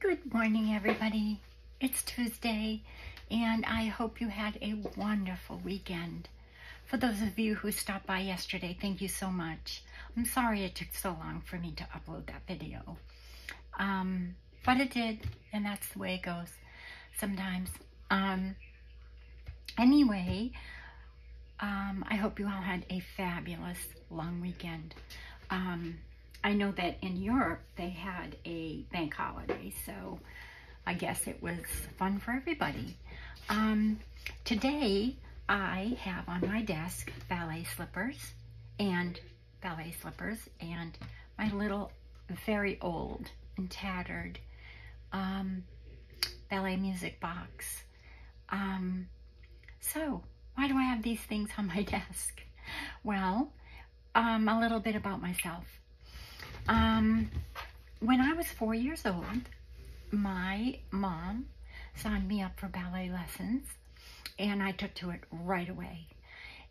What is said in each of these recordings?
Good morning, everybody. It's Tuesday, and I hope you had a wonderful weekend. For those of you who stopped by yesterday, thank you so much. I'm sorry it took so long for me to upload that video. But it did, and that's the way it goes sometimes. Anyway, I hope you all had a fabulous long weekend. I know that in Europe they had a bank holiday, so I guess it was fun for everybody. Today I have on my desk ballet slippers and my little very old and tattered ballet music box. So why do I have these things on my desk? Well, a little bit about myself. When I was 4 years old, my mom signed me up for ballet lessons, and I took to it right away,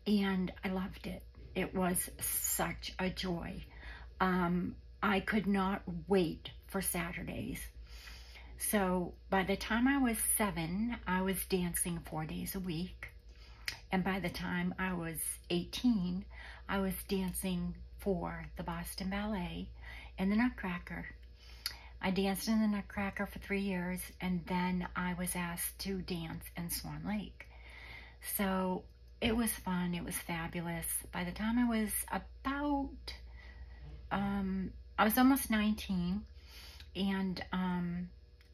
and I loved it. It was such a joy. I could not wait for Saturdays. So by the time I was 7, I was dancing 4 days a week, and by the time I was 18, I was dancing for the Boston Ballet and the Nutcracker. I danced in the Nutcracker for 3 years, and then I was asked to dance in Swan Lake. So it was fun, it was fabulous. By the time I was about, I was almost 19, and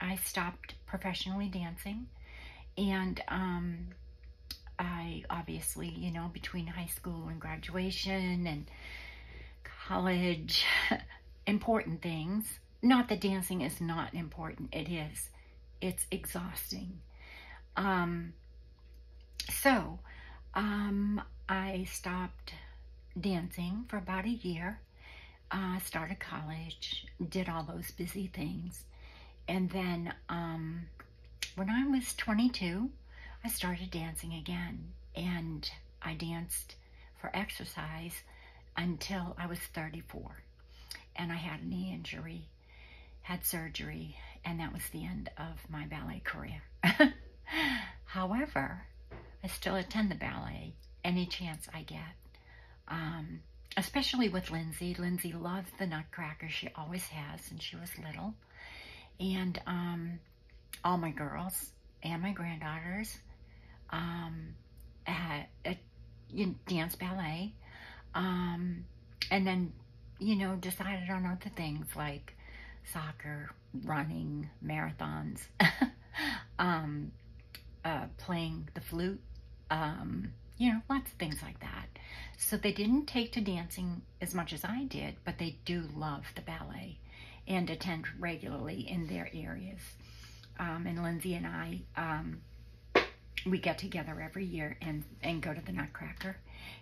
I stopped professionally dancing, and I obviously, you know, between high school and graduation and college, important things. Not that dancing is not important, it is. It's exhausting. So I stopped dancing for about a year, started college, did all those busy things. And then when I was 22, I started dancing again, and I danced for exercise until I was 34, and I had a knee injury, had surgery, and that was the end of my ballet career. However, I still attend the ballet any chance I get, especially with Lindsay. Lindsay loves the Nutcracker. She always has since she was little, and all my girls and my granddaughters dance ballet, and then, you know, decided on other things like soccer, running, marathons, playing the flute, you know, lots of things like that. So they didn't take to dancing as much as I did, but they do love the ballet and attend regularly in their areas. And Lindsay and I, we get together every year and go to the Nutcracker,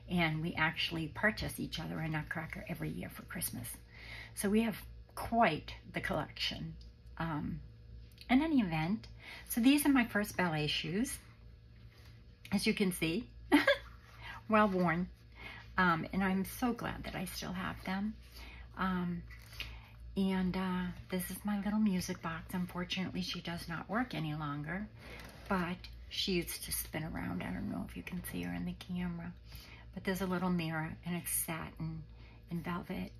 and we actually purchase each other a Nutcracker every year for Christmas. So we have quite the collection. In any event, so these are my first ballet shoes, as you can see, well worn, and I'm so glad that I still have them. This is my little music box. Unfortunately, she does not work any longer, but she used to spin around. I don't know if you can see her in the camera, but there's a little mirror, and it's satin and velvet.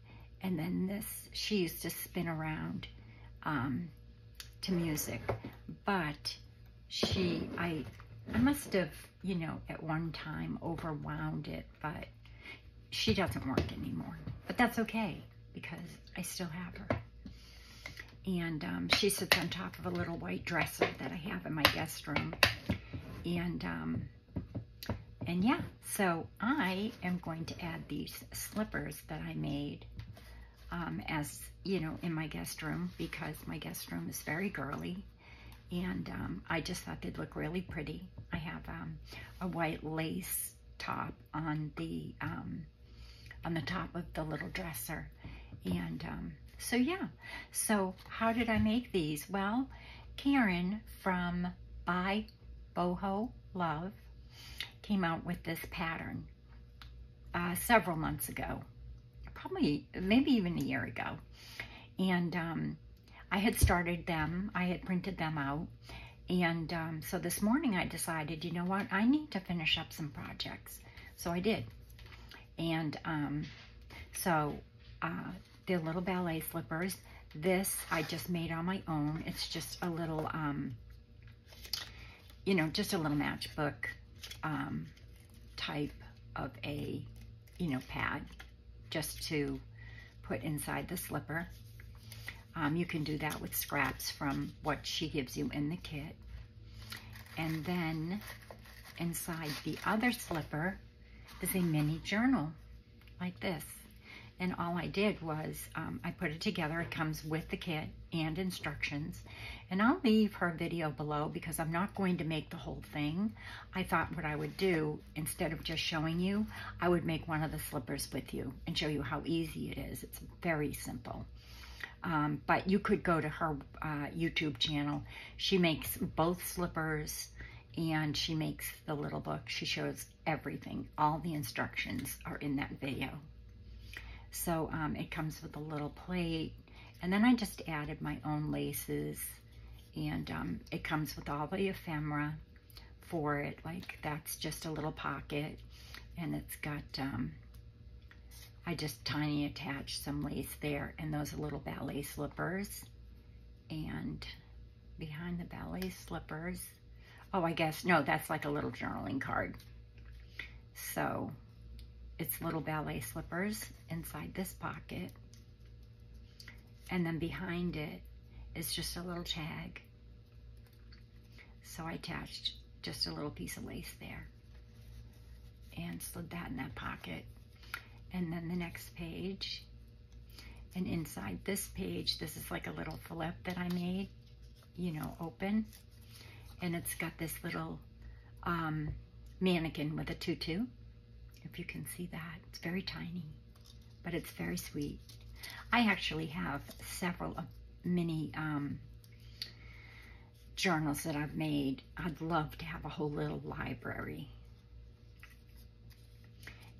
And then this, she used to spin around to music, but I must have, you know, at one time overwound it, but she doesn't work anymore. But that's okay, because I still have her. And she sits on top of a little white dresser that I have in my guest room. And yeah, so I am going to add these slippers that I made as, you know, in my guest room, because my guest room is very girly, and I just thought they'd look really pretty. I have a white lace top on the top of the little dresser, and so yeah. So how did I make these? Well, Karen from By Boho Love came out with this pattern several months ago, probably maybe even a year ago, and I had started them. I had printed them out. And so this morning I decided, you know what, I need to finish up some projects. So I did. And so they're little ballet slippers. This I just made on my own. It's just a little, you know, just a little matchbook type of a, you know, pad just to put inside the slipper. You can do that with scraps from what she gives you in the kit. And then inside the other slipper is a mini journal like this. And all I did was I put it together. It comes with the kit and instructions. And I'll leave her video below because I'm not going to make the whole thing. I thought what I would do, instead of just showing you, I would make one of the slippers with you and show you how easy it is. It's very simple. But you could go to her YouTube channel. She makes both slippers and she makes the little book. She shows everything. All the instructions are in that video. So it comes with a little plate, and then I just added my own laces, and it comes with all the ephemera for it. Like that's just a little pocket, and it's got, I just tiny attached some lace there, and those are little ballet slippers. And behind the ballet slippers, oh, I guess, no, that's like a little journaling card. So it's little ballet slippers inside this pocket. And then behind it is just a little tag. So I attached just a little piece of lace there and slid that in that pocket. And then the next page, and inside this page, this is like a little flip that I made, you know, open. And it's got this little mannequin with a tutu. If you can see that, it's very tiny, but it's very sweet. I actually have several mini journals that I've made. I'd love to have a whole little library.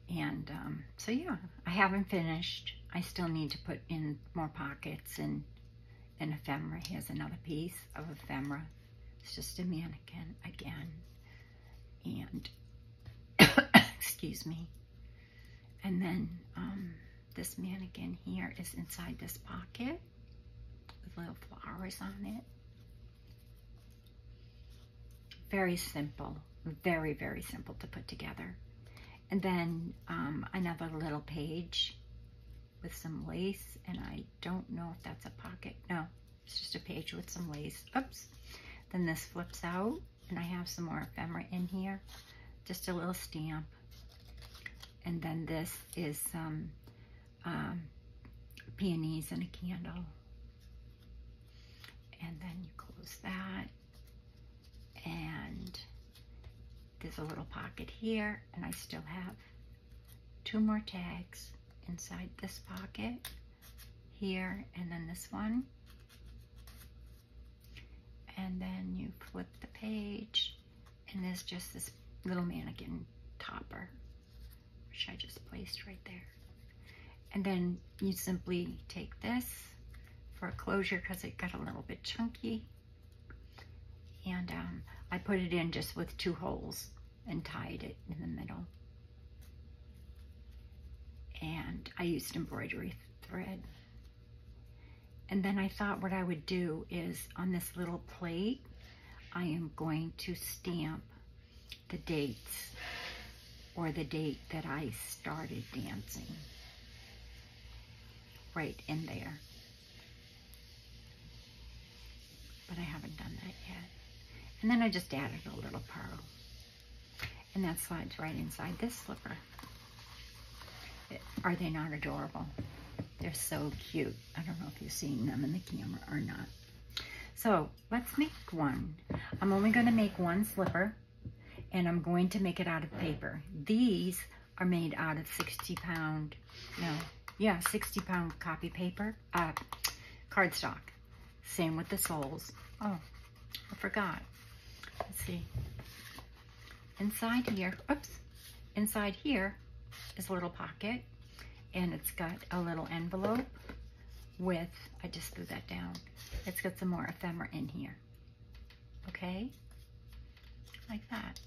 And so yeah, I haven't finished. I still need to put in more pockets and ephemera. Here's another piece of ephemera. It's just a mannequin again. And excuse me. And then this mannequin here is inside this pocket with little flowers on it. Very simple, very, very simple to put together. And then another little page with some lace, and I don't know if that's a pocket. No, it's just a page with some lace. Oops. Then this flips out, and I have some more ephemera in here. Just a little stamp. And then this is some peonies and a candle. And then you close that. And there's a little pocket here, and I still have 2 more tags inside this pocket here, and then this one. And then you flip the page, and there's just this little mannequin topper, which I just placed right there. And then you simply take this for a closure because it got a little bit chunky. And I put it in just with 2 holes and tied it in the middle. And I used embroidery thread. And then I thought what I would do is on this little plate, I am going to stamp the dates or the date that I started dancing right in there. But I haven't done that yet. And then I just added a little pearl. And that slides right inside this slipper. Are they not adorable? They're so cute. I don't know if you're seeing them in the camera or not. So let's make one. I'm only going to make one slipper, and I'm going to make it out of paper. These are made out of 60-pound, 60-pound copy paper, cardstock. Same with the soles. Oh, I forgot. Let's see. Inside here, inside here is a little pocket, and it's got a little envelope with, I just threw that down, It's got some more ephemera in here. Okay? Like that.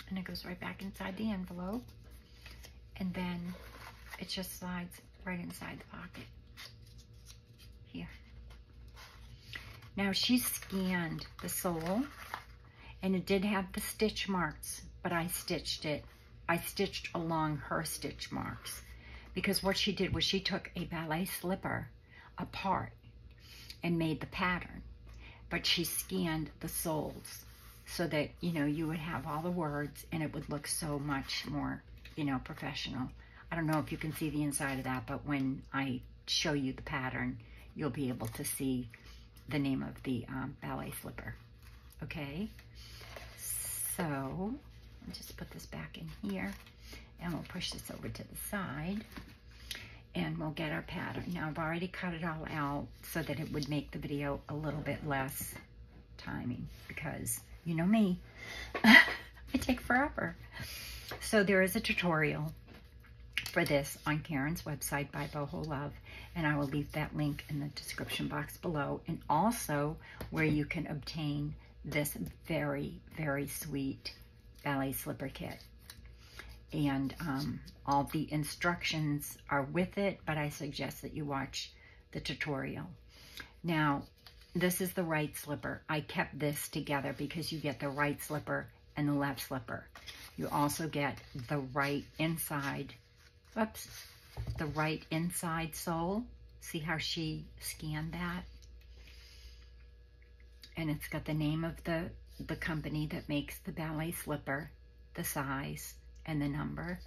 And it goes right back inside the envelope. And then it just slides right inside the pocket. Here. Now she scanned the sole, and it did have the stitch marks, but I stitched it. I stitched along her stitch marks, because what she did was she took a ballet slipper apart and made the pattern, but she scanned the soles so that, you know, you would have all the words and it would look so much more, you know, professional. I don't know if you can see the inside of that, but when I show you the pattern, you'll be able to see the name of the ballet slipper. Okay, so I'll just put this back in here, and we'll push this over to the side, and we'll get our pattern. Now I've already cut it all out so that it would make the video a little bit less timing, because you know me, I take forever. So there is a tutorial for this on Karen's website by Boho Love, and I will leave that link in the description box below, and also where you can obtain this very, very sweet ballet slipper kit. And all the instructions are with it, but I suggest that you watch the tutorial. Now, this is the right slipper. I kept this together because you get the right slipper and the left slipper. You also get the right inside, the right inside sole. See how she scanned that? And it's got the name of the company that makes the ballet slipper, the size, and the number.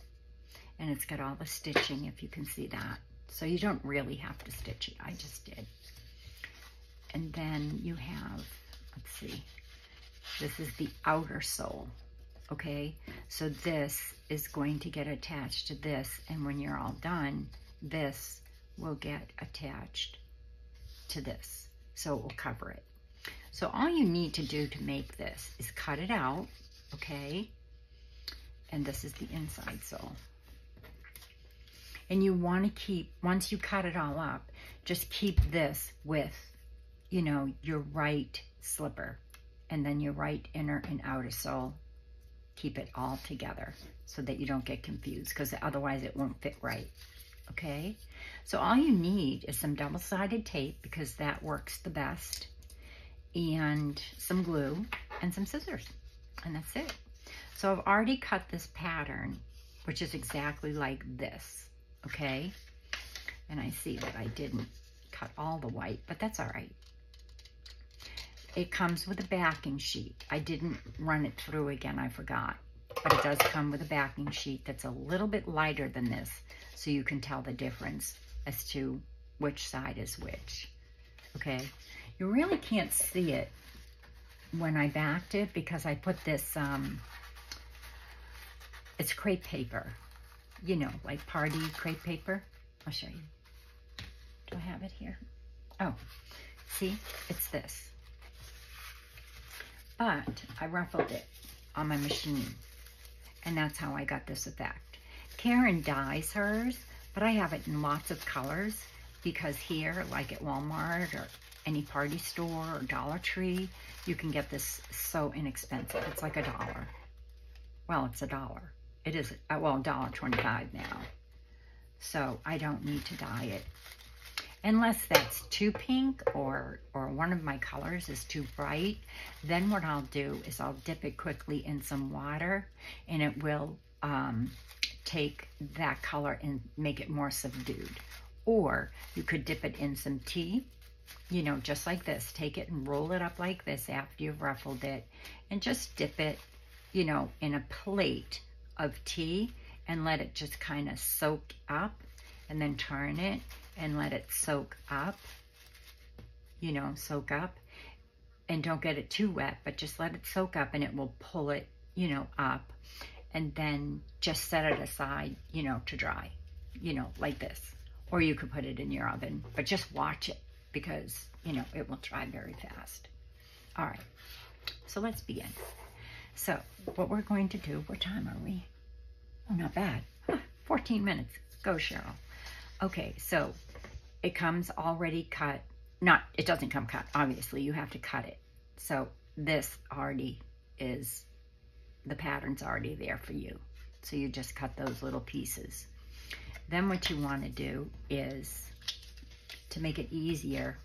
And it's got all the stitching, if you can see that. So you don't really have to stitch it. I just did. And then you have, let's see, this is the outer sole. Okay, so this is going to get attached to this, and when you're all done, this will get attached to this, so it will cover it. So all you need to do to make this is cut it out, okay, and this is the inside sole. And you want to keep, once you cut it all up, just keep this with, you know, your right slipper, and then your right inner and outer sole. Keep it all together so that you don't get confused, because otherwise it won't fit right. Okay, so all you need is some double-sided tape, because that works the best, and some glue and some scissors, and that's it. So I've already cut this pattern, which is exactly like this. Okay, and I see that I didn't cut all the white, but that's all right. It comes with a backing sheet. I didn't run it through again, I forgot. But it does come with a backing sheet that's a little bit lighter than this, so you can tell the difference as to which side is which. Okay, you really can't see it when I backed it, because I put this, it's crepe paper. You know, like party crepe paper. I'll show you. Do I have it here? Oh, see, it's this. But I ruffled it on my machine, and that's how I got this effect. Karen dyes hers, but I have it in lots of colors, because here, like at Walmart or any party store or Dollar Tree, you can get this so inexpensive. It's like $1. Well, it's $1. It is, well, $1.25 now. So I don't need to dye it. Unless that's too pink or one of my colors is too bright, then what I'll do is I'll dip it quickly in some water, and it will take that color and make it more subdued. Or you could dip it in some tea, you know, just like this. Take it and roll it up like this after you've ruffled it, and just dip it, you know, in a plate of tea, and let it just kind of soak up, and then turn it and let it soak up, you know, soak up. And don't get it too wet, but just let it soak up, and it will pull it, you know, up. And then just set it aside, you know, to dry, you know, like this. Or you could put it in your oven, but just watch it, because, you know, it will dry very fast. All right, so let's begin. So what we're going to do, what time are we? Oh, not bad. 14 minutes. Go, Cheryl. Okay, so it comes already cut. it doesn't come cut, obviously, you have to cut it. So this already is, the pattern's already there for you. So you just cut those little pieces. Then what you want to do is, to make it easier,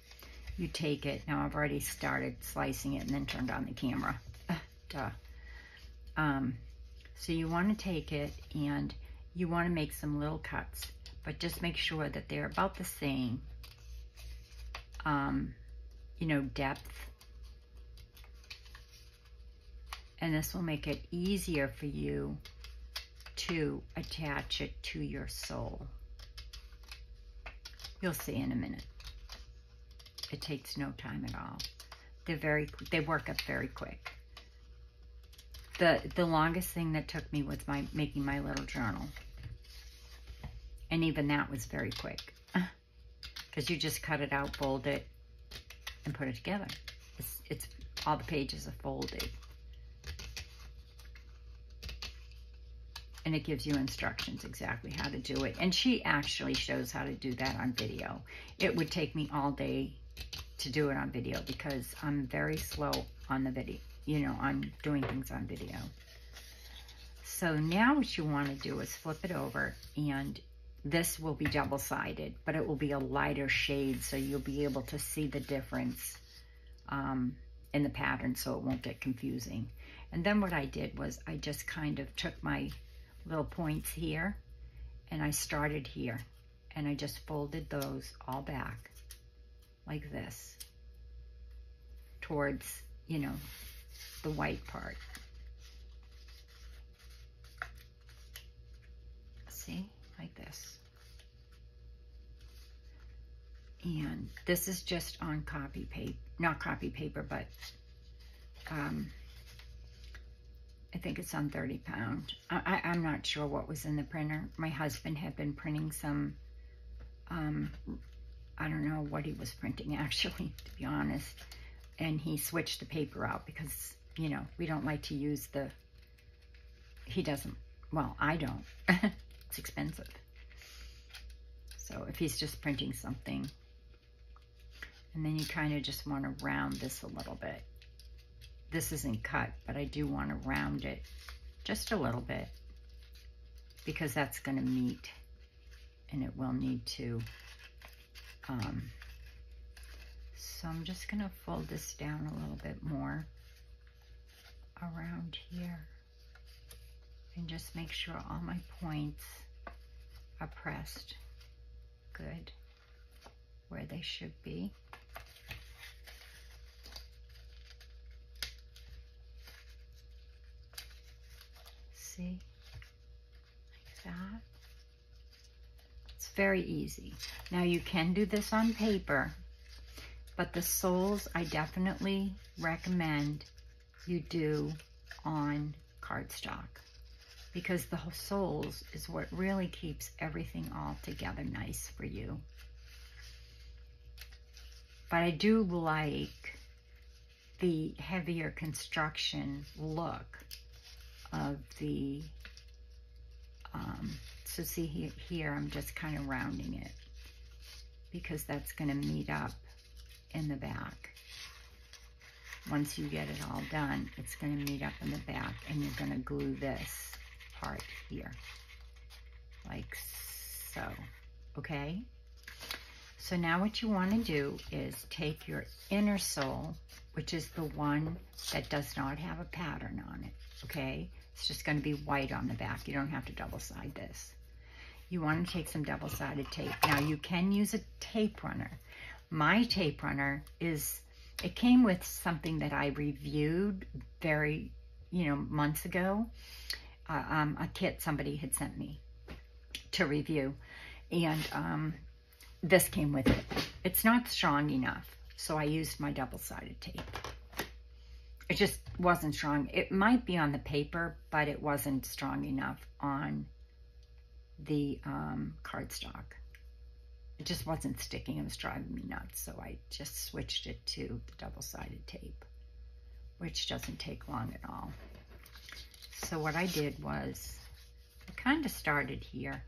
you take it, now I've already started slicing it and then turned on the camera. Duh. So you want to take it and you want to make some little cuts, but just make sure that they're about the same, you know, depth. And this will make it easier for you to attach it to your sole. You'll see in a minute. It takes no time at all. They work up very quick. The longest thing that took me was making my little journal. And even that was very quick. Because you just cut it out, fold it, and put it together. It's all the pages are folded. And it gives you instructions exactly how to do it. And she actually shows how to do that on video. It would take me all day to do it on video because I'm very slow on the video, you know, on doing things on video. So now what you want to do is flip it over, and this will be double-sided, but it will be a lighter shade, so you'll be able to see the difference in the pattern, so it won't get confusing. And then what I did was I just kind of took my little points here, and I started here, and I just folded those all back like this towards, you know, the white part. See, like this. And this is just on copy paper, not copy paper, but I think it's on 30 pound. I'm not sure what was in the printer. My husband had been printing some, I don't know what he was printing actually, to be honest. And he switched the paper out because, you know, we don't like to use the, he doesn't, well, I don't. It's expensive. So if he's just printing something, and then you kind of just want to round this a little bit. This isn't cut, but I do want to round it just a little bit because that's going to meet, and it will need to. So I'm just going to fold this down a little bit more around here and just make sure all my points are pressed good where they should be. See, like that. It's very easy. Now you can do this on paper, but the soles I definitely recommend you do on cardstock because the soles is what really keeps everything all together nice for you. But I do like the heavier construction look of the, so see here I'm just kind of rounding it because that's going to meet up in the back. Once you get it all done, it's going to meet up in the back, and you're going to glue this part here, like so, okay? So now what you want to do is take your inner sole, which is the one that does not have a pattern on it, okay? It's just going to be white on the back. You don't have to double-side this. You want to take some double-sided tape. Now, you can use a tape runner. My tape runner is, it came with something that I reviewed very, months ago. A kit somebody had sent me to review. And this came with it. It's not strong enough, so I used my double-sided tape. It just wasn't strong. It might be on the paper, but it wasn't strong enough on the cardstock. It just wasn't sticking. It was driving me nuts, so I just switched it to the double-sided tape, which doesn't take long at all. So what I did was, I kind of started here,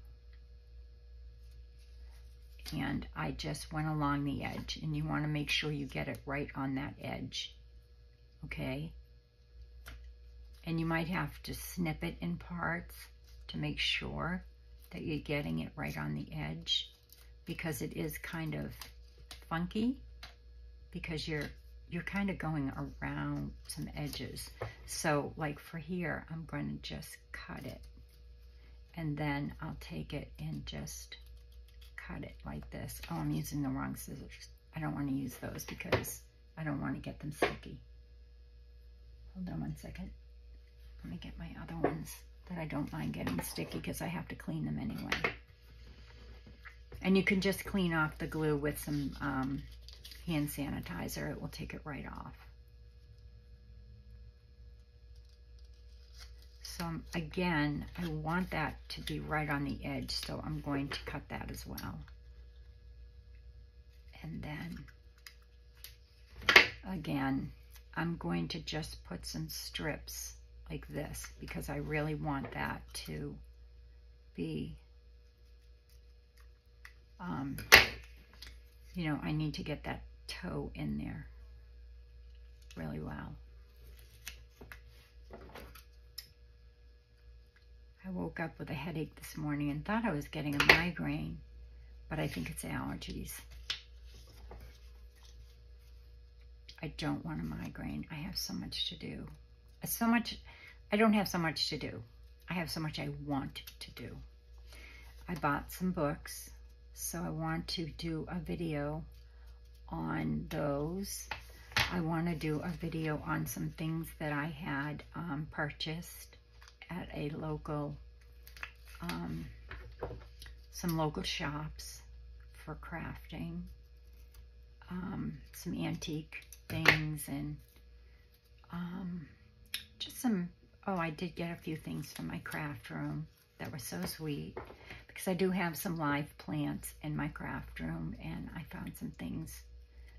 and I just went along the edge, and you want to make sure you get it right on that edge, okay? And you might have to snip it in parts to make sure that you're getting it right on the edge, because it is kind of funky, because you're kind of going around some edges. So like for here, I'm going to just cut it, and then I'll take it and just cut it like this. Oh, I'm using the wrong scissors. I don't want to use those because I don't want to get them sticky. Hold on one second. Let me get my other ones that I don't mind getting sticky because I have to clean them anyway. And you can just clean off the glue with some hand sanitizer. It will take it right off. So again, I want that to be right on the edge, so I'm going to cut that as well. And then, again, I'm going to just put some strips like this, because I really want that to be, you know, I need to get that toe in there really well. I woke up with a headache this morning and thought I was getting a migraine, but I think it's allergies. I don't want a migraine. I have so much to do. I don't have so much to do. I have so much I want to do. I bought some books, so I want to do a video on those. I want to do a video on some things that I had purchased at a local, some local shops for crafting, some antique things, and just some, oh, I did get a few things from my craft room that were so sweet, because I do have some live plants in my craft room, and I found some things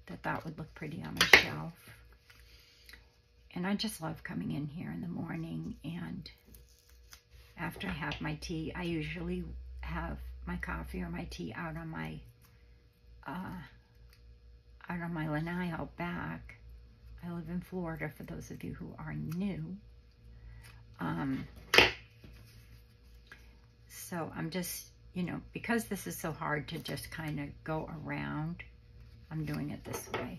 that I thought would look pretty on my shelf. And I just love coming in here in the morning, and after I have my tea, I usually have my coffee or my tea out on my lanai out back. I live in Florida, for those of you who are new. So I'm just, you know, because this is so hard to just kind of go around, I'm doing it this way.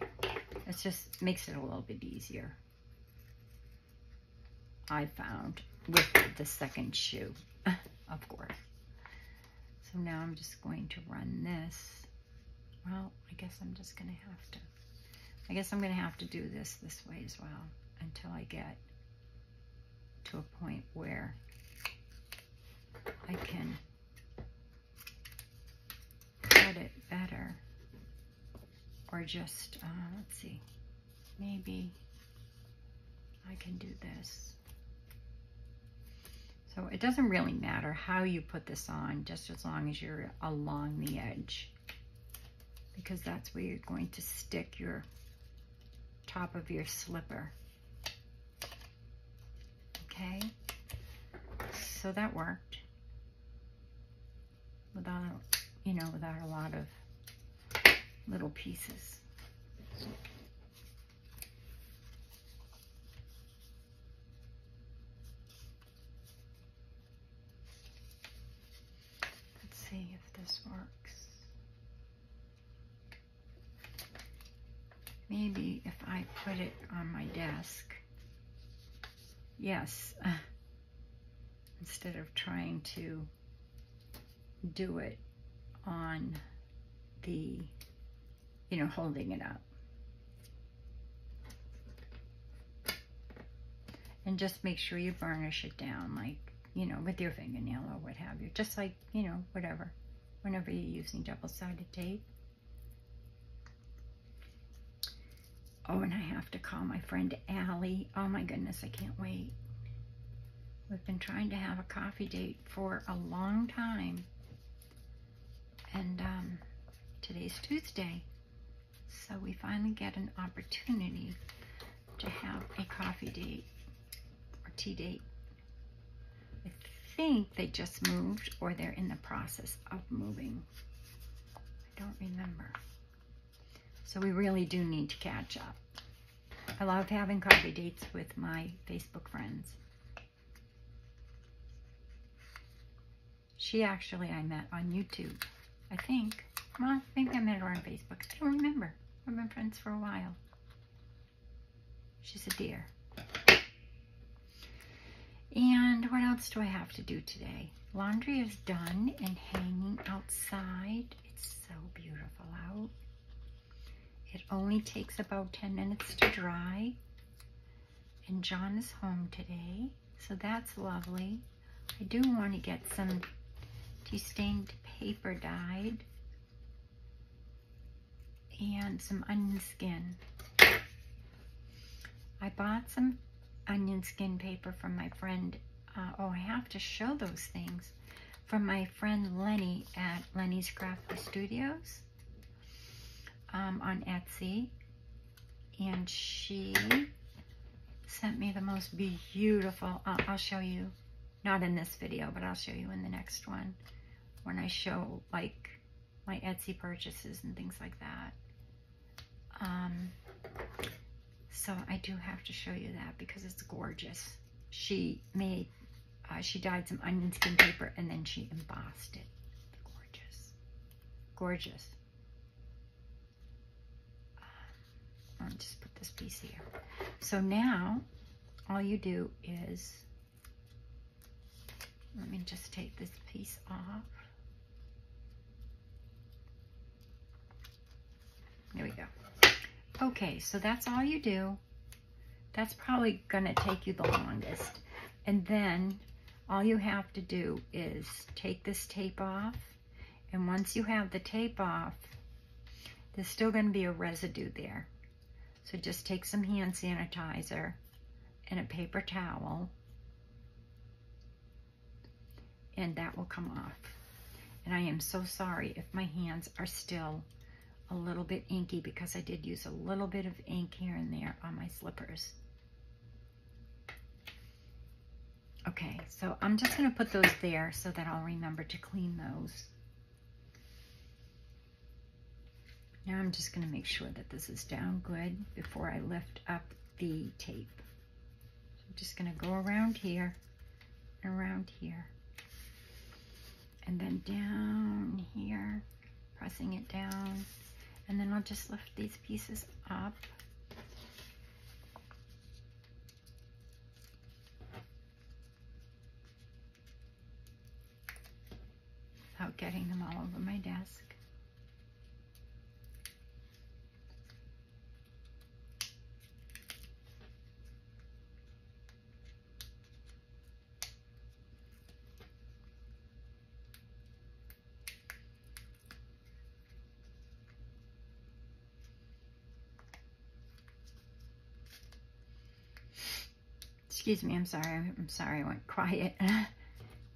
It just makes it a little bit easier, I found, with the second shoe, of course. So now I'm just going to run this. Well, I guess I'm just going to have to, I guess I'm going to have to do this way as well until I get to a point where I can cut it better. Or just, let's see, maybe I can do this. So it doesn't really matter how you put this on, just as long as you're along the edge, because that's where you're going to stick your top of your slipper. Okay, so that worked without, you know, without a lot of little pieces. Let's see if this works. Maybe if I put it on my desk. Yes. Instead of trying to do it on the, you know, holding it up. And just make sure you burnish it down, like, you know, with your fingernail or what have you. Just like, you know, whatever. Whenever you're using double-sided tape. Oh, and I have to call my friend Allie. Oh my goodness, I can't wait. We've been trying to have a coffee date for a long time. And today's Tuesday. So we finally get an opportunity to have a coffee date or tea date. I think they just moved, or they're in the process of moving. I I don't remember. So we really do need to catch up. I love having coffee dates with my Facebook friends. She actually I met on YouTube, I think. Well, maybe I met her on Facebook. I don't remember. We've been friends for a while. She's a dear. And what else do I have to do today? Laundry is done and hanging outside. It's so beautiful out. It only takes about 10 minutes to dry. And John is home today, so that's lovely. I do want to get some tea-stained paper dyed and some onion skin. I bought some onion skin paper from my friend. Oh, I have to show those things. From my friend Lenny at Lenny's Crafty Studios on Etsy. And she sent me the most beautiful, I'll show you, not in this video, but I'll show you in the next one when I show like my Etsy purchases and things like that. So I do have to show you that because it's gorgeous. She made, she dyed some onion skin paper and then she embossed it. Gorgeous. Gorgeous. I'll just put this piece here. So now, all you do is, let me just take this piece off. There we go. Okay, so that's all you do. That's probably gonna take you the longest. And then all you have to do is take this tape off. And once you have the tape off, there's still gonna be a residue there. So just take some hand sanitizer and a paper towel, and that will come off. And I am so sorry if my hands are still a little bit inky because I did use a little bit of ink here and there on my slippers. Okay, so I'm just going to put those there so that I'll remember to clean those. Now I'm just going to make sure that this is down good before I lift up the tape. So I'm just going to go around here, and then down here, pressing it down. And then I'll just lift these pieces up. Without getting them all over my desk. Excuse me, I'm sorry I went quiet.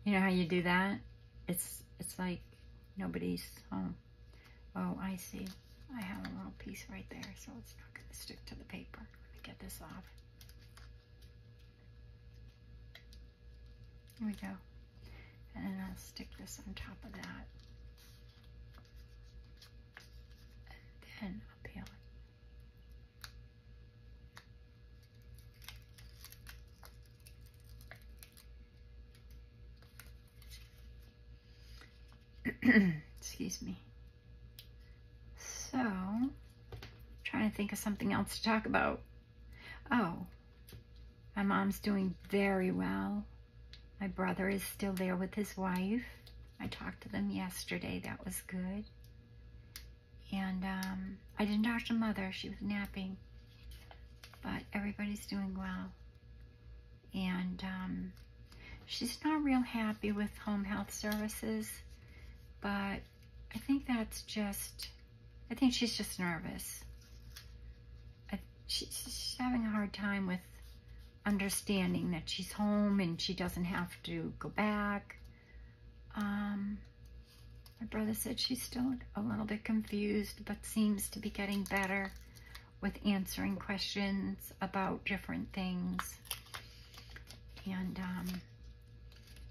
You know how you do that? It's like nobody's home. Oh, I see. I have a little piece right there, so it's not going to stick to the paper. Let me get this off. Here we go. And then I'll stick this on top of that. And then I'll peel it. Excuse me. So, trying to think of something else to talk about. Oh, my mom's doing very well. My brother is still there with his wife. I talked to them yesterday. That was good. And I didn't talk to Mother. She was napping. But everybody's doing well. And she's not real happy with home health services. But I think that's just, I think she's just nervous. She's having a hard time with understanding that she's home and she doesn't have to go back. My brother said she's still a little bit confused, but seems to be getting better with answering questions about different things. And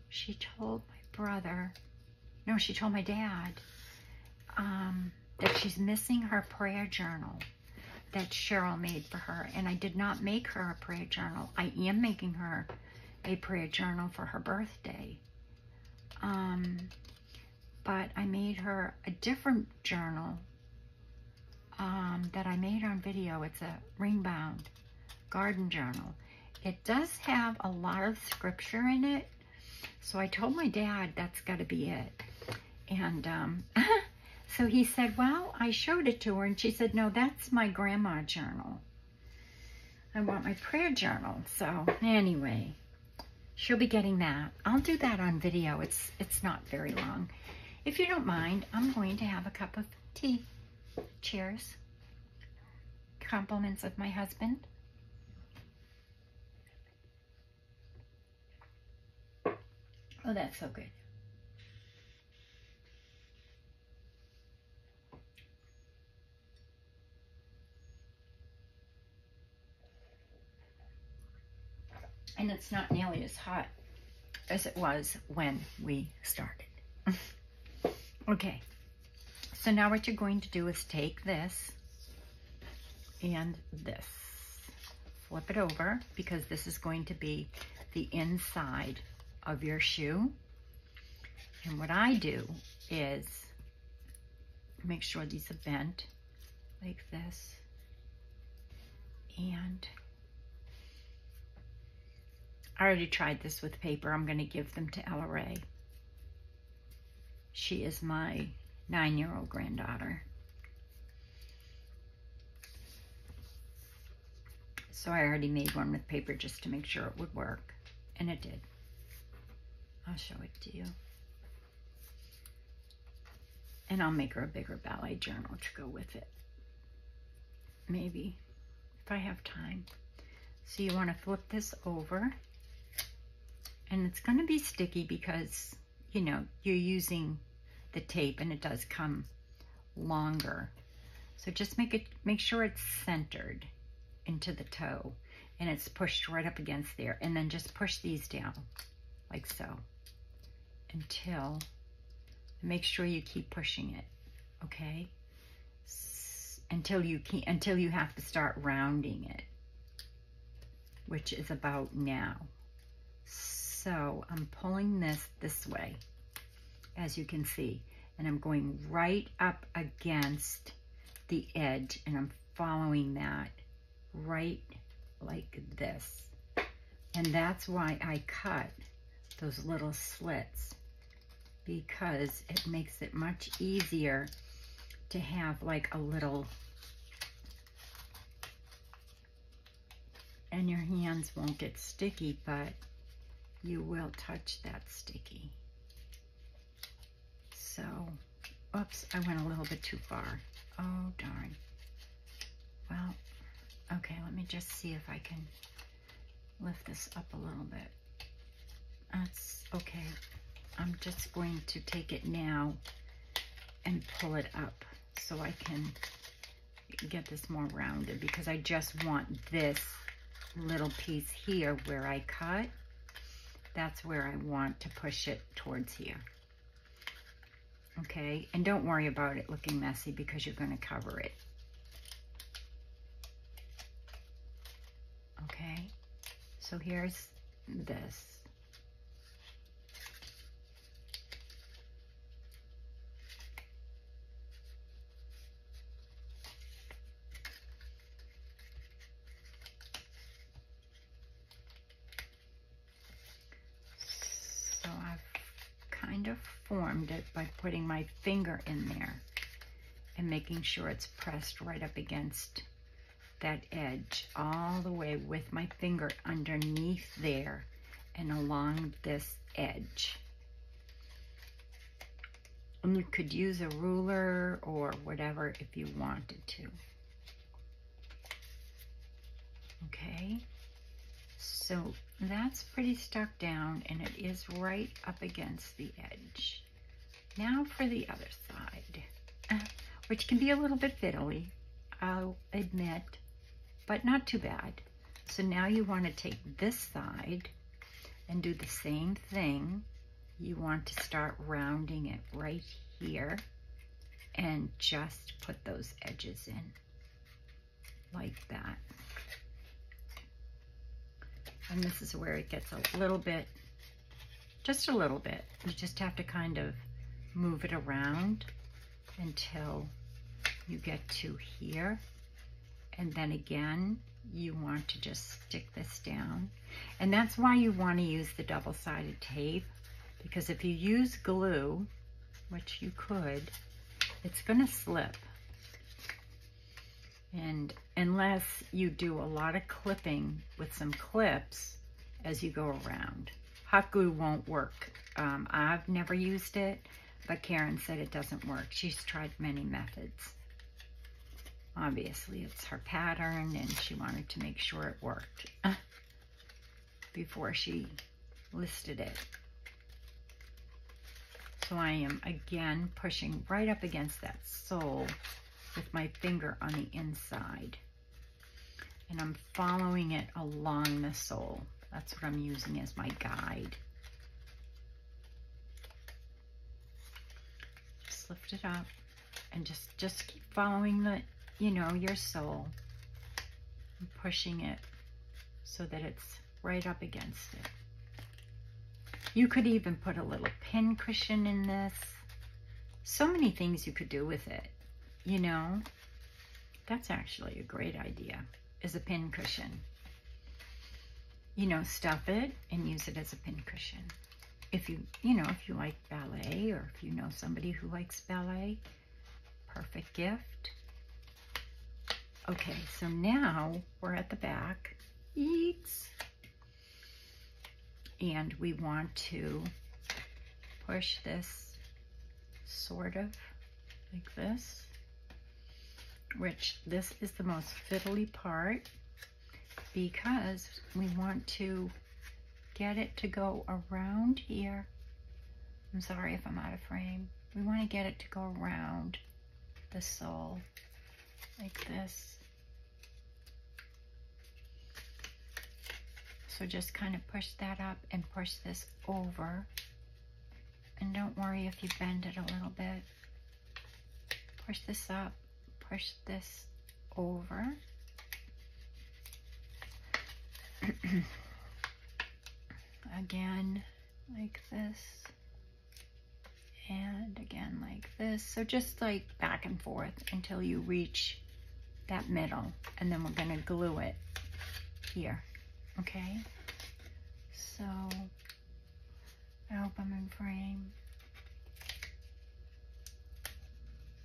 she told my brother, no, she told my dad that she's missing her prayer journal that Cheryl made for her. And I did not make her a prayer journal. I am making her a prayer journal for her birthday. But I made her a different journal that I made on video. It's a ring-bound garden journal. It does have a lot of scripture in it. So I told my dad that's got to be it. And so he said, well, I showed it to her, and she said, no, that's my grandma journal. I want my prayer journal. So anyway, she'll be getting that. I'll do that on video. It's not very long. If you don't mind, I'm going to have a cup of tea. Cheers. Compliments of my husband. Oh, that's so good. And it's not nearly as hot as it was when we started. Okay, so now what you're going to do is take this and this. Flip it over, because this is going to be the inside of your shoe. And what I do is make sure these are bent like this. And I already tried this with paper. I'm going to give them to Ella Ray. She is my 9-year-old granddaughter. So I already made one with paper just to make sure it would work. And it did. I'll show it to you. And I'll make her a bigger ballet journal to go with it. Maybe, if I have time. So you want to flip this over. And it's going to be sticky because, you know, you're using the tape and it does come longer. So just make sure it's centered into the toe and it's pushed right up against there. And then just push these down like so until, make sure you keep pushing it, okay? Until you have to start rounding it, which is about now. So I'm pulling this way, as you can see, and I'm going right up against the edge, and I'm following that right like this. And that's why I cut those little slits, because it makes it much easier to have like a little, and your hands won't get sticky, but you will touch that sticky. So, oops, I went a little bit too far. Oh, darn. Well, okay, let me just see if I can lift this up a little bit. That's okay. I'm just going to take it now and pull it up so I can get this more rounded, because I just want this little piece here where I cut. That's where I want to push it towards here. Okay, and don't worry about it looking messy because you're going to cover it. Okay, so here's this. So I've kind of formed it by putting my finger in there and making sure it's pressed right up against that edge all the way with my finger underneath there and along this edge. And you could use a ruler or whatever if you wanted to. Okay, so that's pretty stuck down and it is right up against the edge. Now for the other side, which can be a little bit fiddly, I'll admit, but not too bad. So now you want to take this side and do the same thing. You want to start rounding it right here and just put those edges in like that. And this is where it gets a little bit, just a little bit. You just have to kind of move it around until you get to here. And then again, you want to just stick this down. And that's why you want to use the double-sided tape, because if you use glue, which you could, it's going to slip. And unless you do a lot of clipping with some clips as you go around. Hot glue won't work. I've never used it, but Karen said it doesn't work. She's tried many methods. Obviously, it's her pattern, and she wanted to make sure it worked before she listed it. So I am, again, pushing right up against that sole with my finger on the inside. And I'm following it along the sole. That's what I'm using as my guide. Just lift it up and just keep following the, you know, your sole and pushing it so that it's right up against it. You could even put a little pin cushion in this. So many things you could do with it, you know. That's actually a great idea, is a pin cushion. You know, stuff it and use it as a pin cushion. If you like ballet, or if you know somebody who likes ballet, perfect gift. Okay, so now we're at the back. Eeks. And we want to push this sort of like this, which this is the most fiddly part, because we want to get it to go around here. I'm sorry if I'm out of frame. We want to get it to go around the sole like this. So just kind of push that up and push this over. And don't worry if you bend it a little bit. Push this up, push this over. Again, like this. And again, like this. So just like back and forth until you reach that middle. And then we're going to glue it here. Okay, so I hope I'm in frame.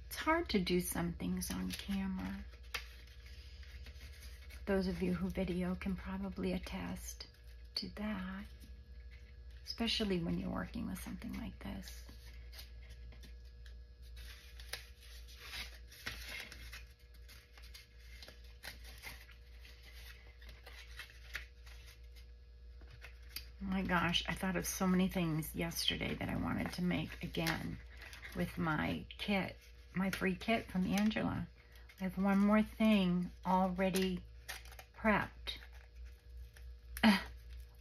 It's hard to do some things on camera. Those of you who video can probably attest to that, especially when you're working with something like this. Oh my gosh, I thought of so many things yesterday that I wanted to make again with my kit, my free kit from Angela. I have one more thing already prepped.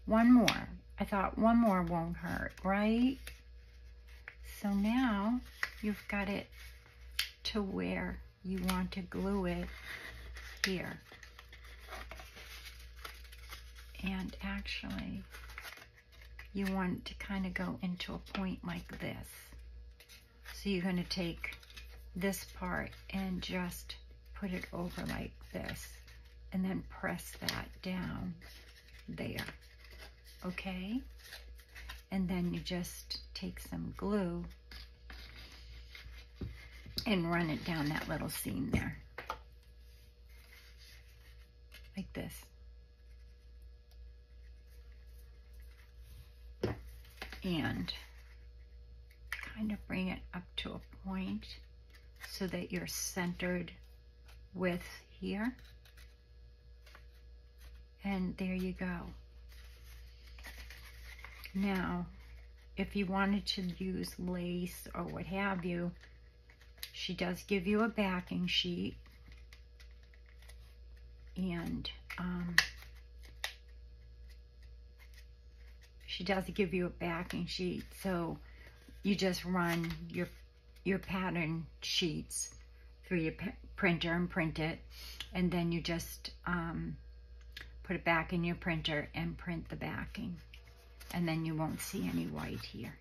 One more. I thought one more won't hurt, right? So now you've got it to where you want to glue it here. And actually, you want to kind of go into a point like this. So you're going to take this part and just put it over like this, and then press that down there. Okay? And then you just take some glue and run it down that little seam there. Like this. And kind of bring it up to a point so that you're centered with here. And there you go. Now, if you wanted to use lace or what have you, she does give you a backing sheet. And she does give you a backing sheet, so you just run your your pattern sheets through your printer and print it, and then you just put it back in your printer and print the backing, and then you won't see any white here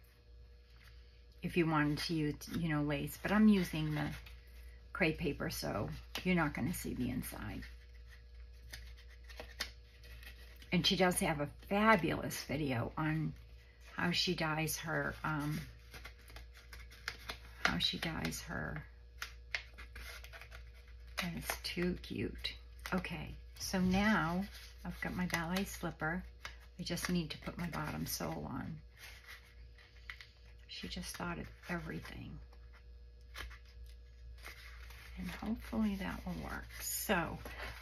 if you wanted to use, you know, lace. But I'm using the crepe paper, so you're not going to see the inside. And she does have a fabulous video on how she dyes her and it's too cute. Okay, so now I've got my ballet slipper. I just need to put my bottom sole on. She just thought of everything. And hopefully that will work. So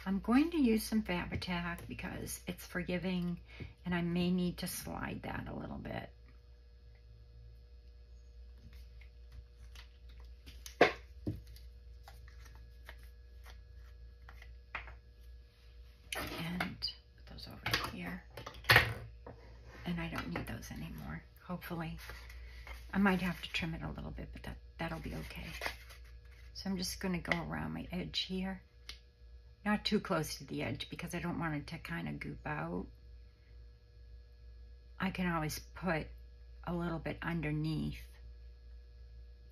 I'm going to use some Fabri-Tac because it's forgiving, and I may need to slide that a little bit. And put those over here. And I don't need those anymore, hopefully. I might have to trim it a little bit, but that'll be okay. So I'm just going to go around my edge here. Not too close to the edge because I don't want it to kind of goop out. I can always put a little bit underneath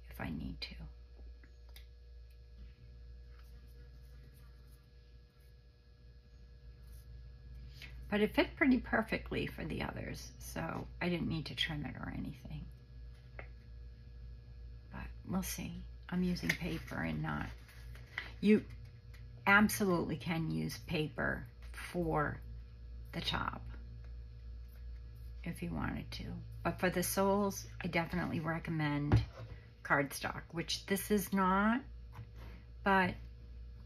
if I need to. But it fit pretty perfectly for the others, so I didn't need to trim it or anything. But we'll see. I'm using paper and not... You absolutely can use paper for the top if you wanted to. But for the soles, I definitely recommend cardstock, which this is not, but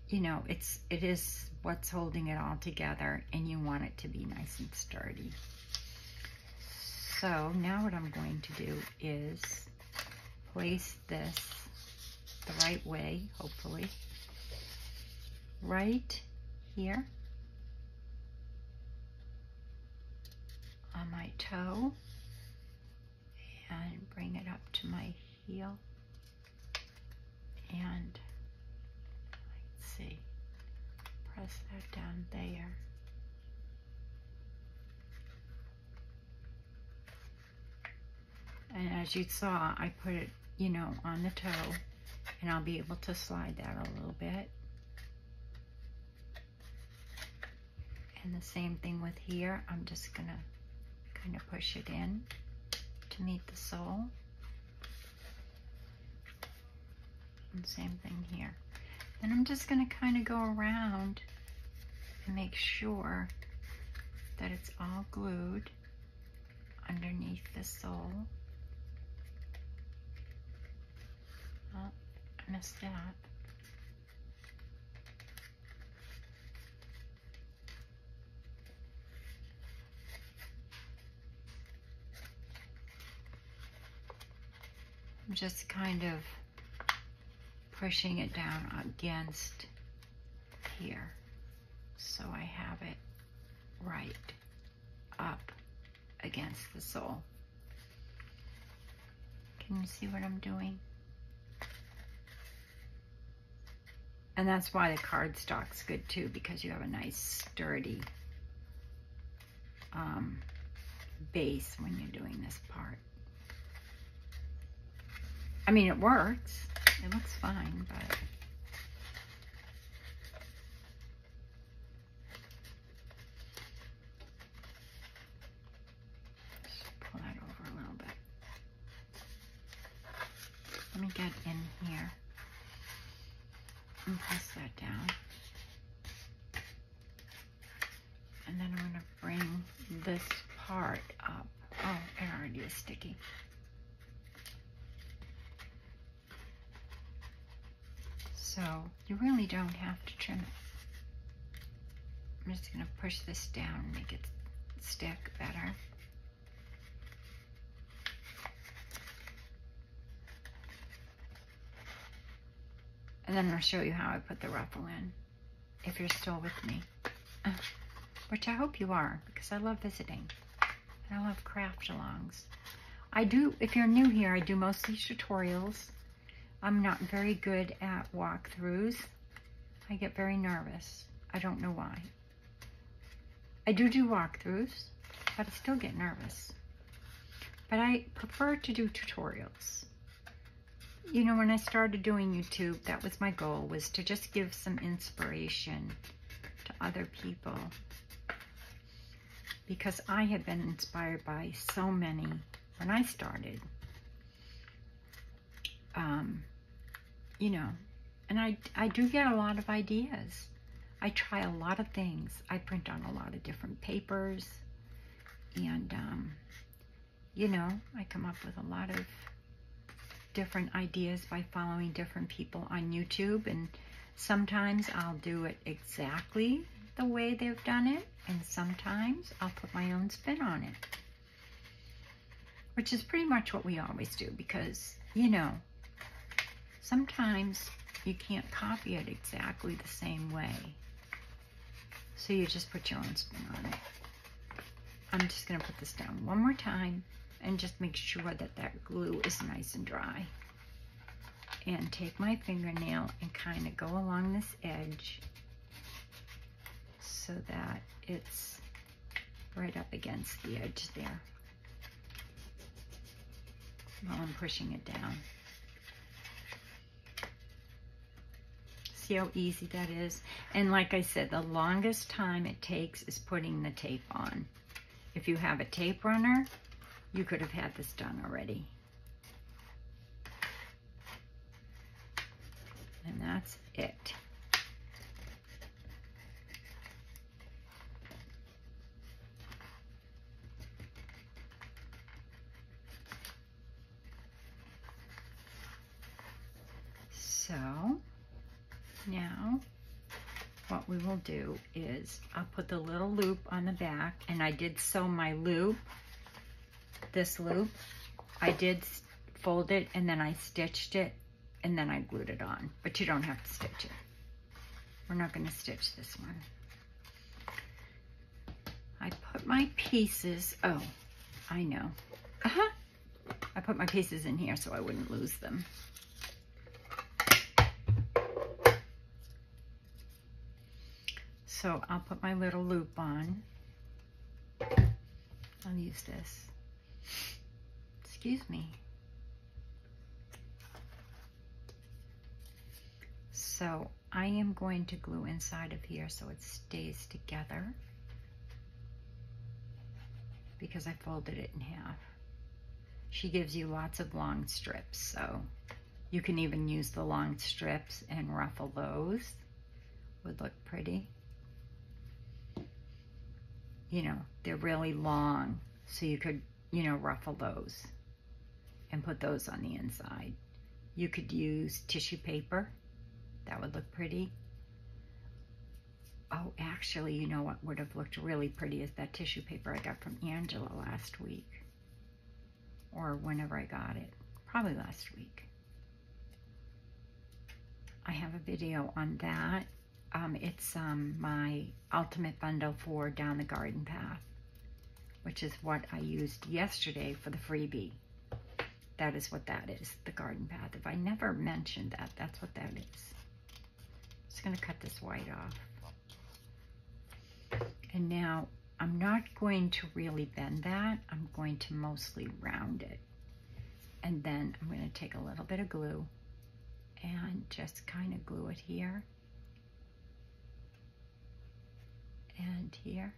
you know, it is what's holding it all together, and you want it to be nice and sturdy. So now what I'm going to do is place this the right way, hopefully, right here on my toe, and bring it up to my heel, and let's see, press that down there. And as you saw, I put it, you know, on the toe, and I'll be able to slide that a little bit. And the same thing with here. I'm just gonna kind of push it in to meet the sole. And same thing here. Then I'm just gonna kind of go around and make sure that it's all glued underneath the sole. Oh, I missed that. I'm just kind of pushing it down against here so I have it right up against the sole. Can you see what I'm doing? And that's why the cardstock's good too, because you have a nice sturdy base when you're doing this part. I mean, it works. It looks fine, but just pull that over a little bit. Let me get in here and press that down. And then I'm going to bring this part up. Oh, it already is sticky. So you really don't have to trim it. I'm just going to push this down and make it stick better. And then I'll show you how I put the ruffle in, if you're still with me. Which I hope you are, because I love visiting. And I love craft alongs. I do, if you're new here, I do most of these tutorials I'm not very good at walkthroughs. I get very nervous. I don't know why. I do walkthroughs, but I still get nervous. But I prefer to do tutorials. You know, when I started doing YouTube, that was my goal, was to just give some inspiration to other people. Because I had been inspired by so many when I started. You know, and I do get a lot of ideas. I try a lot of things. I print on a lot of different papers. And, you know, I come up with a lot of different ideas by following different people on YouTube. And sometimes I'll do it exactly the way they've done it. And sometimes I'll put my own spin on it. Which is pretty much what we always do. Because, you know, sometimes you can't copy it exactly the same way. So you just put your own spin on it. I'm just going to put this down one more time and just make sure that that glue is nice and dry. And take my fingernail and kind of go along this edge so that it's right up against the edge there while I'm pushing it down. See how easy that is? And like I said, the longest time it takes is putting the tape on. If you have a tape runner, you could have had this done already. And that's it. So now what we will do is I'll put the little loop on the back, and I did sew my loop, this loop, I did fold it and then I stitched it and then I glued it on, but you don't have to stitch it. We're not going to stitch this one. I put my pieces, oh, I know. I put my pieces in here so I wouldn't lose them. So I'll put my little loop on. I'll use this. Excuse me. So I am going to glue inside of here so it stays together, because I folded it in half. She gives you lots of long strips, so you can even use the long strips and ruffle those. Would look pretty. You know, they're really long, so you could, you know, ruffle those and put those on the inside. You could use tissue paper. That would look pretty. Oh, actually, you know what would have looked really pretty is that tissue paper I got from Angela last week. Or whenever I got it. Probably last week. I have a video on that. It's my ultimate bundle for Down the Garden Path, which is what I used yesterday for the freebie. That is what that is, the garden path. If I never mentioned that, that's what that is. Just going to cut this white off. And now I'm not going to really bend that. I'm going to mostly round it. And then I'm going to take a little bit of glue and just kind of glue it here. And here.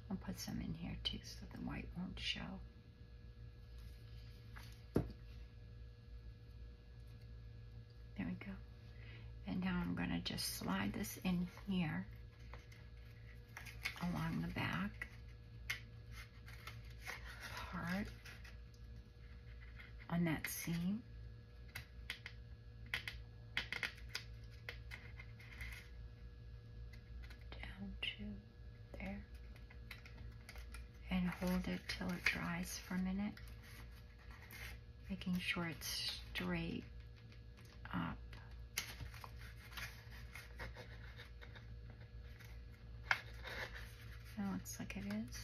I'll put some in here too so the white won't show. There we go. And now I'm going to just slide this in here along the back part on that seam. Down to there. And hold it till it dries for a minute, making sure it's straight up. It looks like it is.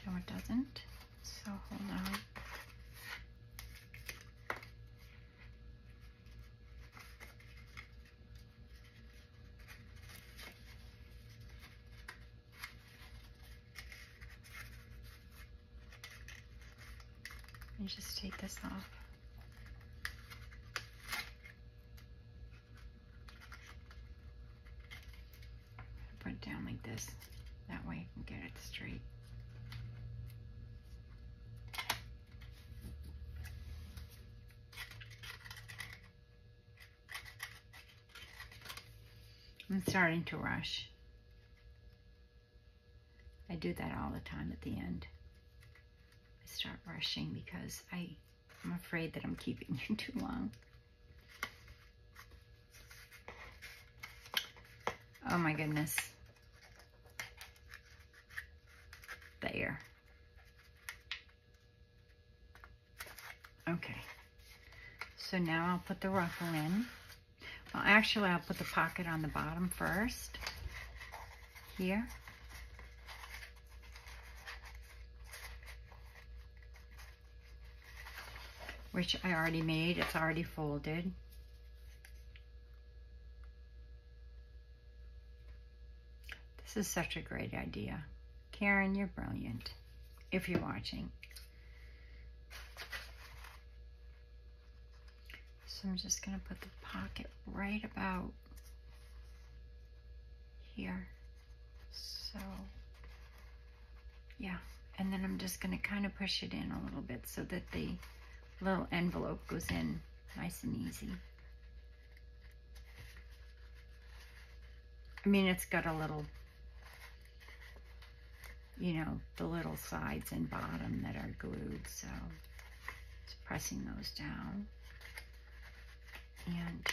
No, it doesn't. So hold on. And just take this off. Put it down like this. That way you can get it straight. I'm starting to rush. I do that all the time at the end. I start rushing because I'm afraid that I'm keeping you too long. Oh my goodness. There. Okay. So now I'll put the ruffle in. Well, actually, I'll put the pocket on the bottom first. Here. Which I already made. It's already folded. This is such a great idea. Karen, you're brilliant. If you're watching. So I'm just going to put the pocket right about here. So, yeah. And then I'm just going to kind of push it in a little bit so that the little envelope goes in nice and easy. I mean, it's got a little, you know, the little sides and bottom that are glued. So just pressing those down. And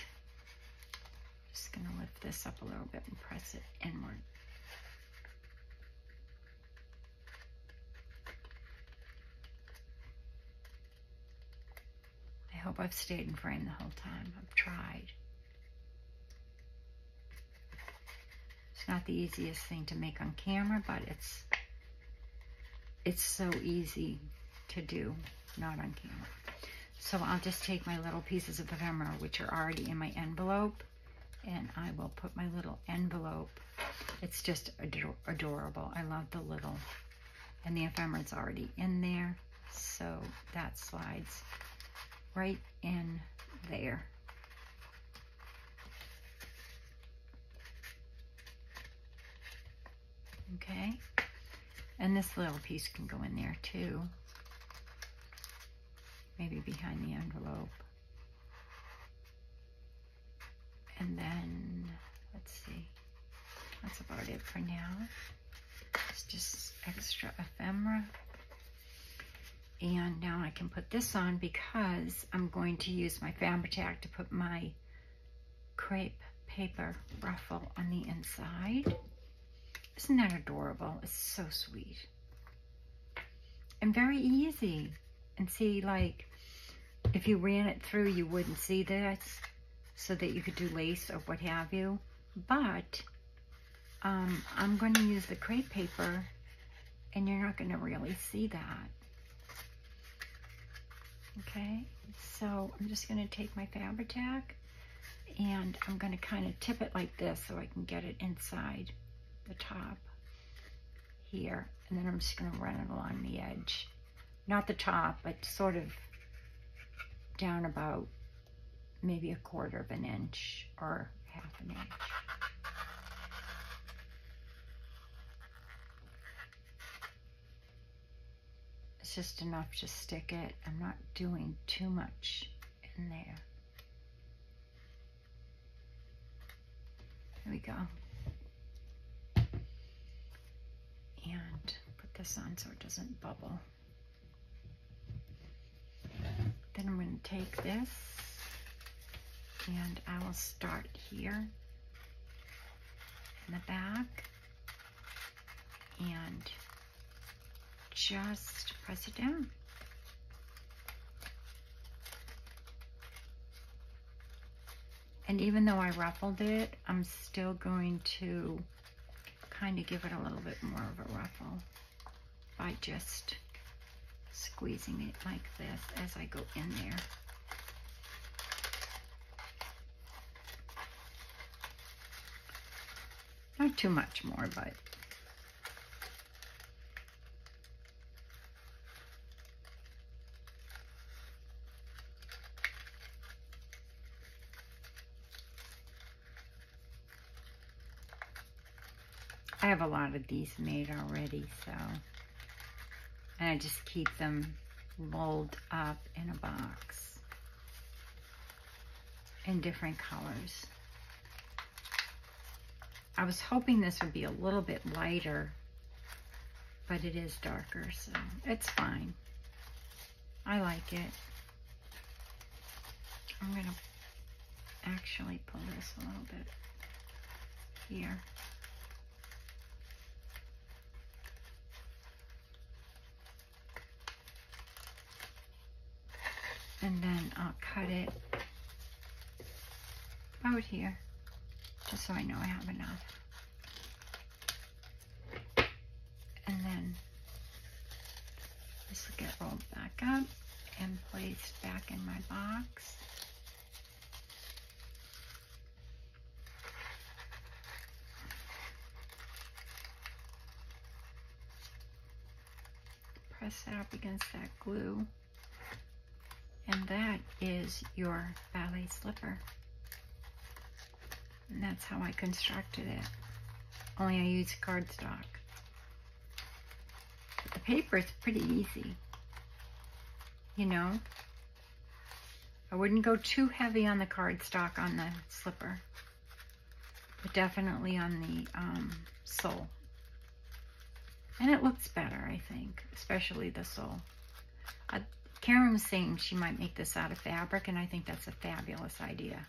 just going to lift this up a little bit and press it inward. I hope I've stayed in frame the whole time. I've tried. It's not the easiest thing to make on camera, but it's so easy to do, not on camera. So I'll just take my little pieces of ephemera, which are already in my envelope, and I will put my little envelope. It's just adorable. I love the little, and the ephemera's already in there, so that slides right in there. Okay, and this little piece can go in there too. Maybe behind the envelope. And then, let's see, that's about it for now. It's just extra ephemera. And now I can put this on because I'm going to use my Fabri-Tac to put my crepe paper ruffle on the inside. Isn't that adorable? It's so sweet. And very easy. And see, like, if you ran it through, you wouldn't see this, so that you could do lace or what have you. But I'm going to use the crepe paper, and you're not going to really see that. Okay, so I'm just going to take my Fabri-Tac, and I'm going to kind of tip it like this so I can get it inside the top here. And then I'm just going to run it along the edge. Not the top, but sort of down about maybe 1/4 of an inch or 1/2 an inch. It's just enough to stick it. I'm not doing too much in there. There we go. And put this on so it doesn't bubble. Then I'm going to take this, and I will start here in the back and just press it down. And even though I ruffled it, I'm still going to kind of give it a little bit more of a ruffle by just squeezing it like this as I go in there. Not too much more, but I have a lot of these made already, so, and I just keep them rolled up in a box in different colors. I was hoping this would be a little bit lighter, but it is darker, so it's fine. I like it. I'm gonna actually pull this a little bit here. And then I'll cut it out here, just so I know I have enough. And then this will get rolled back up and placed back in my box. Press it up against that glue. And that is your ballet slipper. And that's how I constructed it. Only I used cardstock. But the paper is pretty easy. You know? I wouldn't go too heavy on the cardstock on the slipper. But definitely on the sole. And it looks better, I think. Especially the sole. Karen was saying she might make this out of fabric, and I think that's a fabulous idea.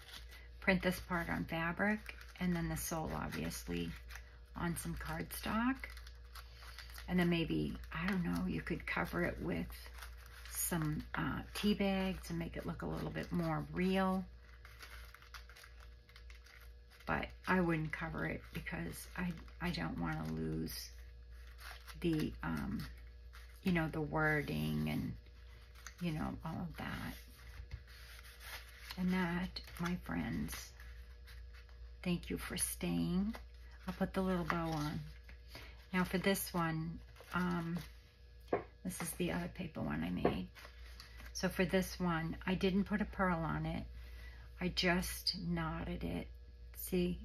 Print this part on fabric, and then the sole, obviously, on some cardstock. And then maybe, I don't know, you could cover it with some tea bags and make it look a little bit more real. But I wouldn't cover it because I don't want to lose the, you know, the wording and, you know, all of that. And that, my friends, thank you for staying. I'll put the little bow on. Now for this one, this is the other paper one I made. So for this one, I didn't put a pearl on it. I just knotted it. See,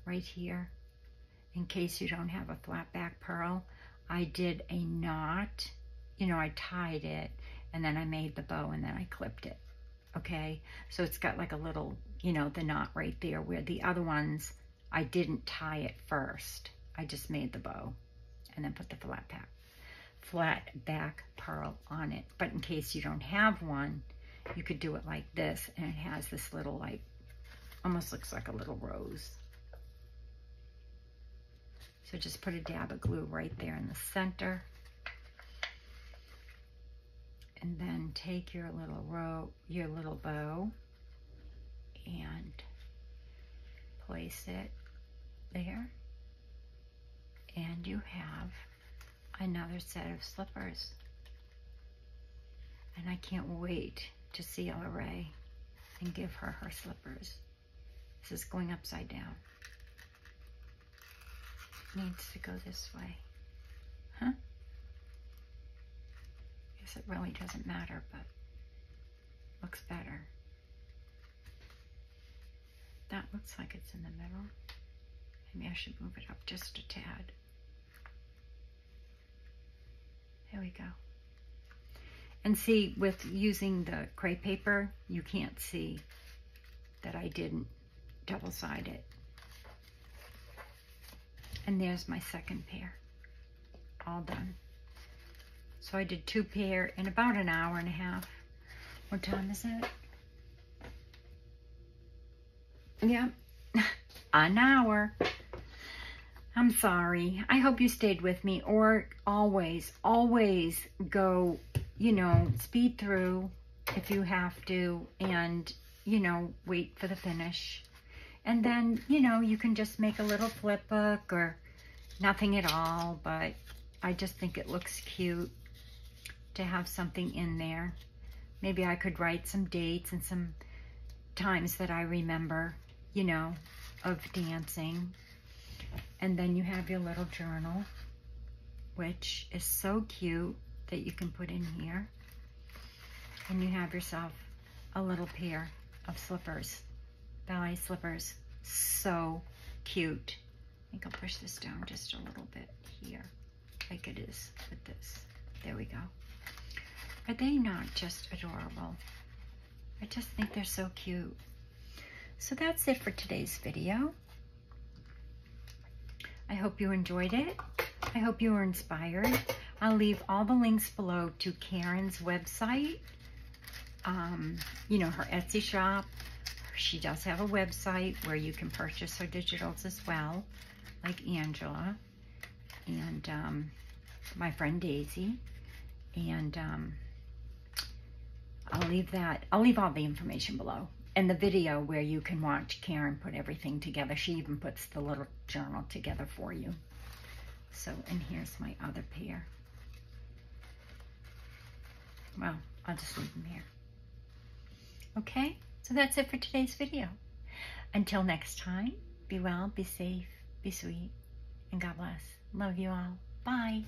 right here. In case you don't have a flat back pearl, I did a knot. You know, I tied it. And then I made the bow and then I clipped it, okay? So it's got like a little, you know, the knot right there, where the other ones, I didn't tie it first. I just made the bow and then put the flat back pearl on it. But in case you don't have one, you could do it like this, and it has this little, like, almost looks like a little rose. So just put a dab of glue right there in the center. And then take your little bow and place it there. And you have another set of slippers. And I can't wait to see Ella Ray and give her her slippers. This is going upside down. It needs to go this way. Huh? Guess it really doesn't matter, but looks better. That looks like it's in the middle. Maybe I should move it up just a tad. There we go. And see, with using the crepe paper, you can't see that I didn't double-side it. And there's my second pair, all done. So I did 2 pair in about an hour and a half. What time is it? Yeah, an hour. I'm sorry. I hope you stayed with me, or always go, you know, speed through if you have to, and, you know, wait for the finish. And then, you know, you can just make a little flip book or nothing at all, but I just think it looks cute. to have something in there. Maybe I could write some dates and some times that I remember, you know, of dancing. And then you have your little journal, which is so cute that you can put in here. And you have yourself a little pair of slippers, ballet slippers. So cute. I think I'll push this down just a little bit here, like it is with this. There we go. Are they not just adorable? I just think they're so cute. So that's it for today's video. I hope you enjoyed it. I hope you were inspired. I'll leave all the links below to Karen's website, you know, her Etsy shop. She does have a website where you can purchase her digitals as well, like Angela and my friend Daisy. And I'll leave all the information below. And the video where you can watch Karen put everything together. She even puts the little journal together for you. So, and here's my other pair. Well, I'll just leave them here. Okay, so that's it for today's video. Until next time, be well, be safe, be sweet, and God bless. Love you all. Bye.